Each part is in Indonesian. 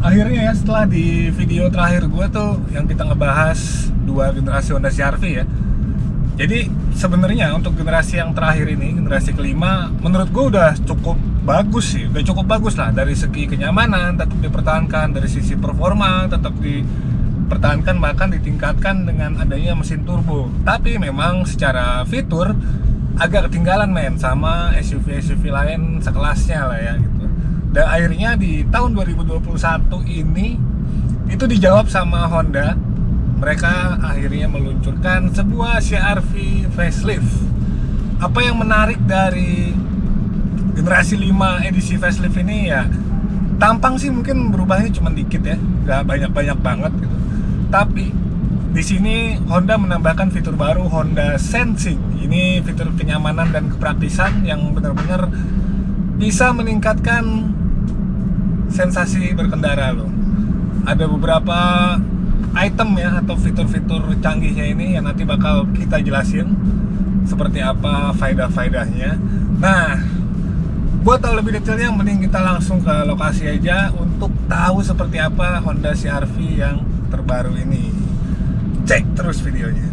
Akhirnya ya, setelah di video terakhir gue tuh yang kita ngebahas dua generasi Honda CR-V ya. Jadi sebenarnya untuk generasi yang terakhir ini, generasi kelima, menurut gue udah cukup bagus sih. Udah cukup bagus lah dari segi kenyamanan, tetap dipertahankan, dari sisi performa tetap dipertahankan, bahkan ditingkatkan dengan adanya mesin turbo. Tapi memang secara fitur agak ketinggalan men sama SUV-SUV lain sekelasnya lah ya gitu. Dan akhirnya di tahun 2021 ini itu dijawab sama Honda. Mereka akhirnya meluncurkan sebuah CR-V facelift. Apa yang menarik dari generasi 5 edisi facelift ini ya, tampang sih mungkin berubahnya cuma dikit ya, nggak banyak-banyak banget gitu. Tapi di sini Honda menambahkan fitur baru Honda Sensing. Ini fitur kenyamanan dan kepraktisan yang benar-benar bisa meningkatkan sensasi berkendara loh. Ada beberapa item ya atau fitur-fitur canggihnya ini yang nanti bakal kita jelasin seperti apa faedah-faedahnya. Nah, buat tahu lebih detailnya mending kita langsung ke lokasi aja untuk tahu seperti apa Honda CR-V yang terbaru ini. Cek terus videonya.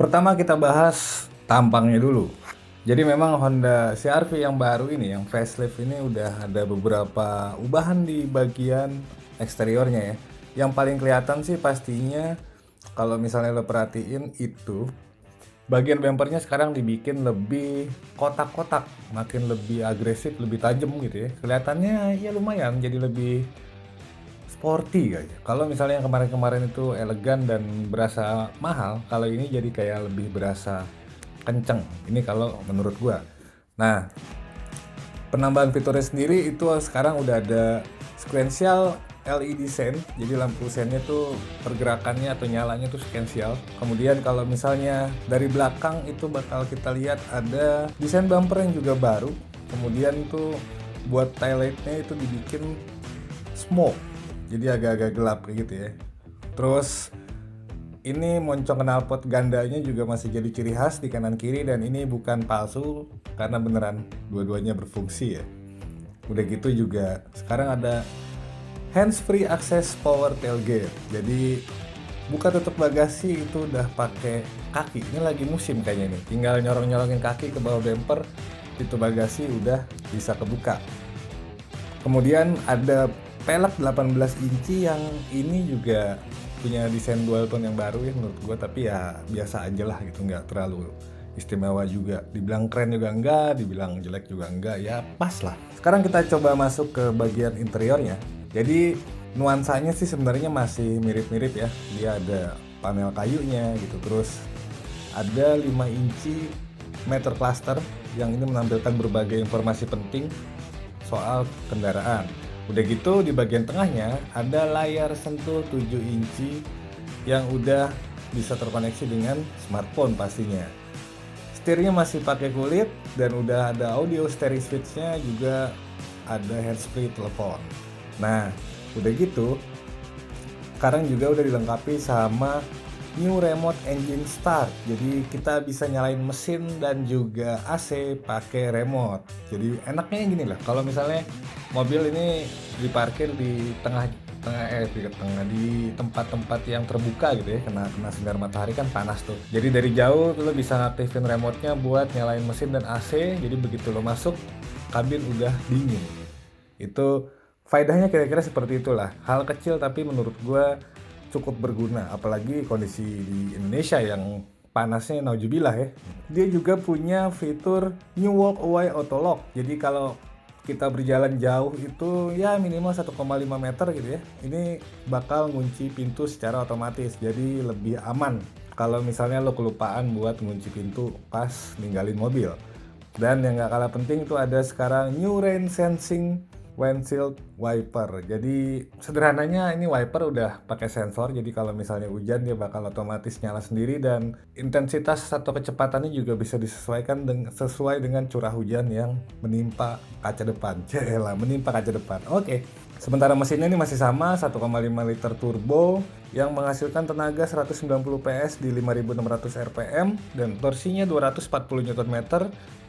Pertama kita bahas tampangnya dulu. Jadi memang Honda CR-V yang baru ini, yang facelift ini udah ada beberapa ubahan di bagian eksteriornya ya. Yang paling kelihatan sih pastinya kalau misalnya lo perhatiin itu bagian bumpernya sekarang dibikin lebih kotak-kotak, makin lebih agresif, lebih tajam gitu ya. Kelihatannya ya lumayan jadi lebih sporty kayaknya. Kalau misalnya yang kemarin-kemarin itu elegan dan berasa mahal, kalau ini jadi kayak lebih berasa kenceng. Ini kalau menurut gua. Nah, penambahan fiturnya sendiri itu sekarang udah ada sequential LED sen. Jadi lampu sennya tuh pergerakannya atau nyalanya tuh sequential. Kemudian kalau misalnya dari belakang itu bakal kita lihat ada desain bumper yang juga baru. Kemudian tuh buat taillightnya itu dibikin smoke. Jadi agak-agak gelap kayak gitu ya. Terus ini moncong knalpot gandanya juga masih jadi ciri khas di kanan kiri, dan ini bukan palsu karena beneran dua-duanya berfungsi ya. Udah gitu juga sekarang ada hands free access power tailgate. Jadi buka tutup bagasi itu udah pakai kaki. Ini lagi musim kayaknya nih. Tinggal nyorong-nyorongin kaki ke bawah bumper, itu bagasi udah bisa kebuka. Kemudian ada pelek 18 inci yang ini juga punya desain dual tone yang baru ya menurut gue, tapi ya biasa aja lah gitu, nggak terlalu istimewa juga. Dibilang keren juga enggak, dibilang jelek juga enggak, ya pas lah. Sekarang kita coba masuk ke bagian interiornya. Jadi nuansanya sih sebenarnya masih mirip-mirip ya. Dia ada panel kayunya gitu, terus ada 5 inci meter cluster yang ini menampilkan berbagai informasi penting soal kendaraan. Udah gitu di bagian tengahnya ada layar sentuh 7 inci yang udah bisa terkoneksi dengan smartphone pastinya. Setirnya masih pakai kulit dan udah ada audio steering switch-nya, juga ada handsfree telepon. Nah, udah gitu sekarang juga udah dilengkapi sama new remote engine start. Jadi kita bisa nyalain mesin dan juga AC pakai remote. Jadi enaknya gini lah, kalau misalnya mobil ini diparkir di di tempat-tempat yang terbuka gitu ya, kena sinar matahari kan panas tuh. Jadi dari jauh lo bisa aktifin remote-nya buat nyalain mesin dan AC. Jadi begitu lo masuk, kabin udah dingin. Itu faedahnya kira-kira seperti itulah. Hal kecil tapi menurut gue cukup berguna, apalagi kondisi di Indonesia yang panasnya naujubillah ya. Dia juga punya fitur New Walk Away Auto Lock. Jadi kalau kita berjalan jauh itu ya minimal 1,5 meter gitu ya, ini bakal ngunci pintu secara otomatis, jadi lebih aman kalau misalnya lo kelupaan buat ngunci pintu pas ninggalin mobil. Dan yang gak kalah penting itu ada sekarang New Rain Sensing windshield wiper. Jadi sederhananya ini wiper udah pakai sensor, jadi kalau misalnya hujan dia bakal otomatis nyala sendiri, dan intensitas atau kecepatannya juga bisa disesuaikan sesuai dengan curah hujan yang menimpa kaca depan. Menimpa kaca depan. Oke. Sementara mesinnya ini masih sama, 1,5 liter turbo yang menghasilkan tenaga 190 PS di 5.600 RPM dan torsinya 240 Nm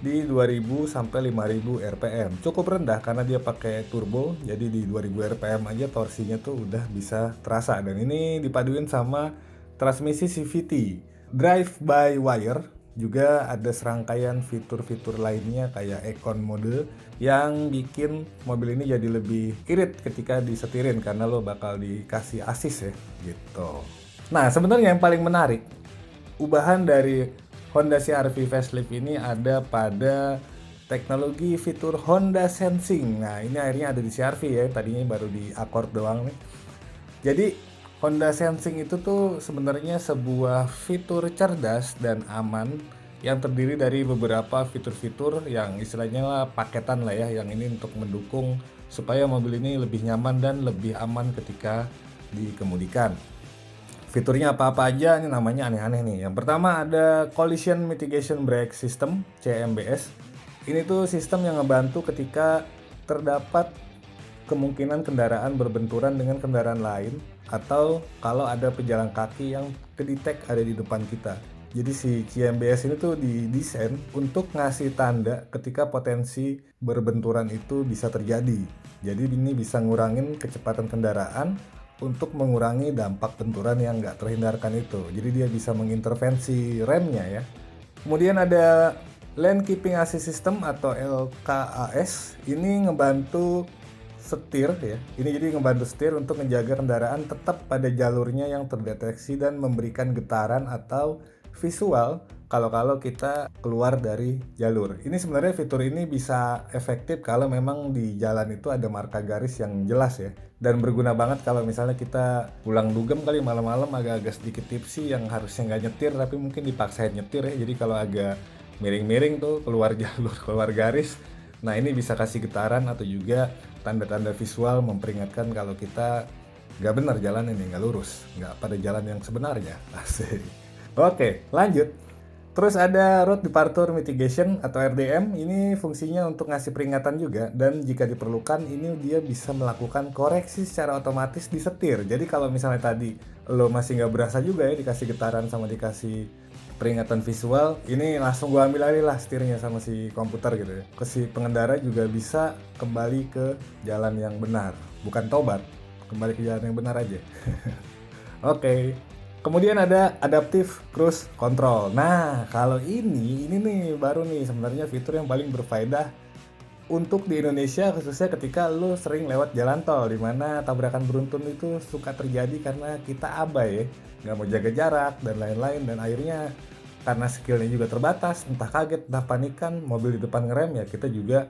di 2.000 sampai 5.000 RPM. Cukup rendah karena dia pakai turbo, jadi di 2.000 RPM aja torsinya tuh udah bisa terasa. Dan ini dipaduin sama transmisi CVT, drive by wire. Juga ada serangkaian fitur-fitur lainnya kayak Econ mode yang bikin mobil ini jadi lebih irit ketika disetirin karena lo bakal dikasih assist ya gitu. Nah sebenarnya yang paling menarik, ubahan dari Honda CR-V facelift ini ada pada teknologi fitur Honda Sensing. Nah ini akhirnya ada di CR-V ya, tadinya baru di Accord doang nih. Jadi Honda Sensing itu tuh sebenarnya sebuah fitur cerdas dan aman yang terdiri dari beberapa fitur-fitur yang istilahnya lah paketan lah ya, yang ini untuk mendukung supaya mobil ini lebih nyaman dan lebih aman ketika dikemudikan. Fiturnya apa-apa aja, ini namanya aneh-aneh nih. Yang pertama ada Collision Mitigation Brake System, CMBS. Ini tuh sistem yang ngebantu ketika terdapat kemungkinan kendaraan berbenturan dengan kendaraan lain atau kalau ada pejalan kaki yang kedetek ada di depan kita. Jadi si CMBS ini tuh didesain untuk ngasih tanda ketika potensi berbenturan itu bisa terjadi. Jadi ini bisa ngurangin kecepatan kendaraan untuk mengurangi dampak benturan yang nggak terhindarkan itu. Jadi dia bisa mengintervensi remnya ya. Kemudian ada Lane Keeping Assist System atau LKAS. Ini ngebantu setir ya. Ini jadi ngebantu setir untuk menjaga kendaraan tetap pada jalurnya yang terdeteksi dan memberikan getaran atau visual kalau kita keluar dari jalur. Ini sebenarnya fitur ini bisa efektif kalau memang di jalan itu ada marka garis yang jelas ya. Dan berguna banget kalau misalnya kita pulang dugem kali malam-malam agak-agak sedikit tipsi yang harusnya nggak nyetir tapi mungkin dipaksain nyetir ya. Jadi kalau agak miring-miring tuh keluar jalur, keluar garis. Nah ini bisa kasih getaran atau juga tanda-tanda visual memperingatkan kalau kita nggak benar jalan ini, nggak lurus, nggak pada jalan yang sebenarnya. Asik. Oke, lanjut. Terus ada Road Departure Mitigation atau RDM. Ini fungsinya untuk ngasih peringatan juga dan jika diperlukan ini dia bisa melakukan koreksi secara otomatis di setir. Jadi kalau misalnya tadi lo masih nggak berasa juga ya dikasih getaran sama dikasih peringatan visual, ini langsung gua ambil alih lah setirnya sama si komputer gitu ya. Ke si pengendara juga bisa kembali ke jalan yang benar, bukan tobat, kembali ke jalan yang benar aja. Oke. Kemudian ada Adaptive Cruise Control. Nah, kalau ini nih baru nih sebenarnya fitur yang paling berfaedah untuk di Indonesia khususnya ketika lo sering lewat jalan tol di mana tabrakan beruntun itu suka terjadi karena kita abai ya, nggak mau jaga jarak dan lain-lain dan akhirnya karena skillnya juga terbatas, entah kaget, entah panikan, mobil di depan ngerem ya kita juga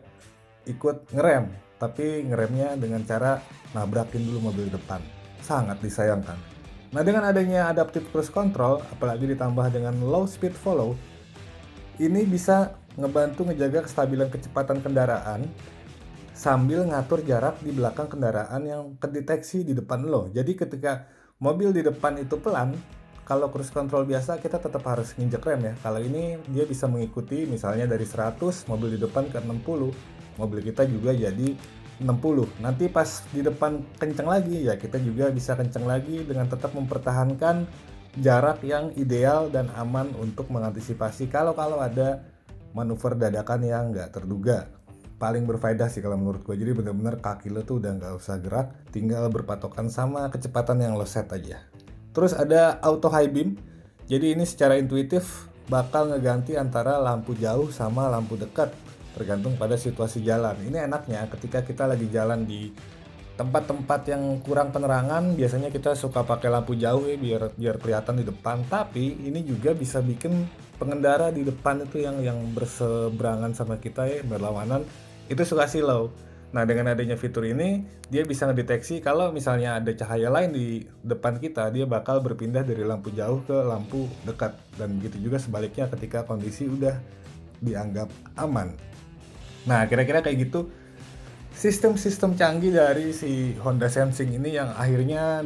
ikut ngerem, tapi ngeremnya dengan cara nabrakin dulu mobil depan. Sangat disayangkan. Nah dengan adanya Adaptive Cruise Control, apalagi ditambah dengan Low Speed Follow, ini bisa ngebantu ngejaga kestabilan kecepatan kendaraan sambil ngatur jarak di belakang kendaraan yang kedeteksi di depan lo. Jadi ketika mobil di depan itu pelan, kalau cruise control biasa kita tetap harus nginjek rem ya. Kalau ini dia bisa mengikuti misalnya dari 100, mobil di depan ke 60, mobil kita juga jadi 60. Nanti pas di depan kenceng lagi ya kita juga bisa kenceng lagi dengan tetap mempertahankan jarak yang ideal dan aman untuk mengantisipasi kalau ada manuver dadakan yang nggak terduga. Paling berfaedah sih kalau menurut gue. Jadi bener-bener kaki lo tuh udah nggak usah gerak, tinggal berpatokan sama kecepatan yang lo set aja. Terus ada Auto High Beam. Jadi ini secara intuitif bakal ngeganti antara lampu jauh sama lampu dekat tergantung pada situasi jalan. Ini enaknya ketika kita lagi jalan di tempat-tempat yang kurang penerangan, biasanya kita suka pakai lampu jauh ya biar kelihatan di depan. Tapi ini juga bisa bikin pengendara di depan itu yang berseberangan sama kita ya, berlawanan, itu suka silau. Nah dengan adanya fitur ini, dia bisa ngedeteksi kalau misalnya ada cahaya lain di depan kita, dia bakal berpindah dari lampu jauh ke lampu dekat. Dan begitu juga sebaliknya ketika kondisi udah dianggap aman. Nah kira-kira kayak gitu sistem-sistem canggih dari si Honda Sensing ini yang akhirnya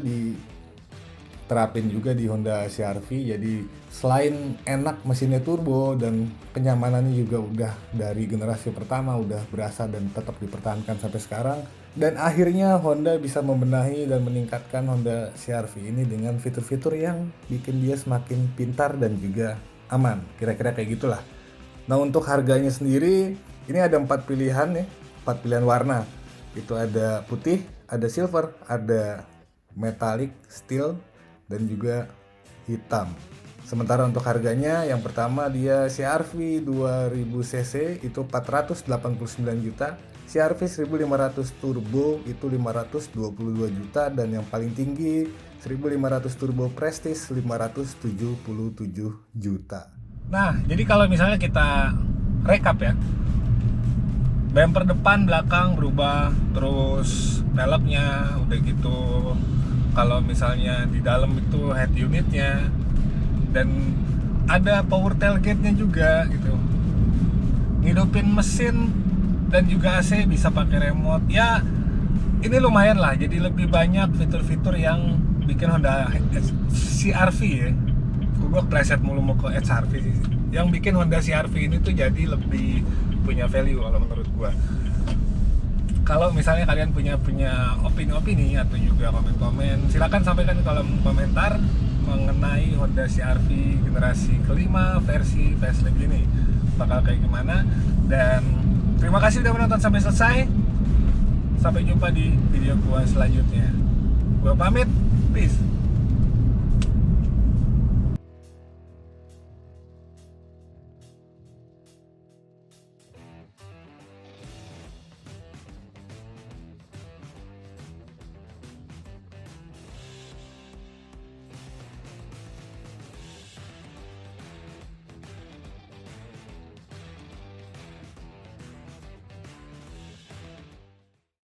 terapin juga di Honda CR-V. Jadi selain enak mesinnya turbo dan kenyamanannya juga udah dari generasi pertama udah berasa dan tetap dipertahankan sampai sekarang. Dan akhirnya Honda bisa membenahi dan meningkatkan Honda CR-V ini dengan fitur-fitur yang bikin dia semakin pintar dan juga aman. Kira-kira kayak gitulah. Nah, untuk harganya sendiri ini ada 4 pilihan ya, 4 pilihan warna. Itu ada putih, ada silver, ada metallic, steel, dan juga hitam. Sementara untuk harganya, yang pertama dia CR-V 2000 cc itu 489 juta, CR-V 1500 turbo itu 522 juta, dan yang paling tinggi 1500 turbo prestige 577 juta. Nah, jadi kalau misalnya kita rekap ya, bumper depan belakang berubah, terus velgnya udah gitu. Kalau misalnya di dalam itu head unitnya, dan ada power tailgate-nya juga gitu. Ngidupin mesin dan juga AC bisa pakai remote. Ya, ini lumayan lah. Jadi lebih banyak fitur-fitur yang bikin Honda CR-V ya. Gue pleset mulu mau ke HR-V sih. Yang bikin Honda CR-V ini tuh jadi lebih punya value kalau menurut gua. Kalau misalnya kalian punya opini-opini atau juga komen-komen, silakan sampaikan di kolom komentar mengenai Honda CR-V generasi kelima versi facelift ini bakal kayak gimana. Dan terima kasih sudah menonton sampai selesai. Sampai jumpa di video gua selanjutnya. Gua pamit, peace.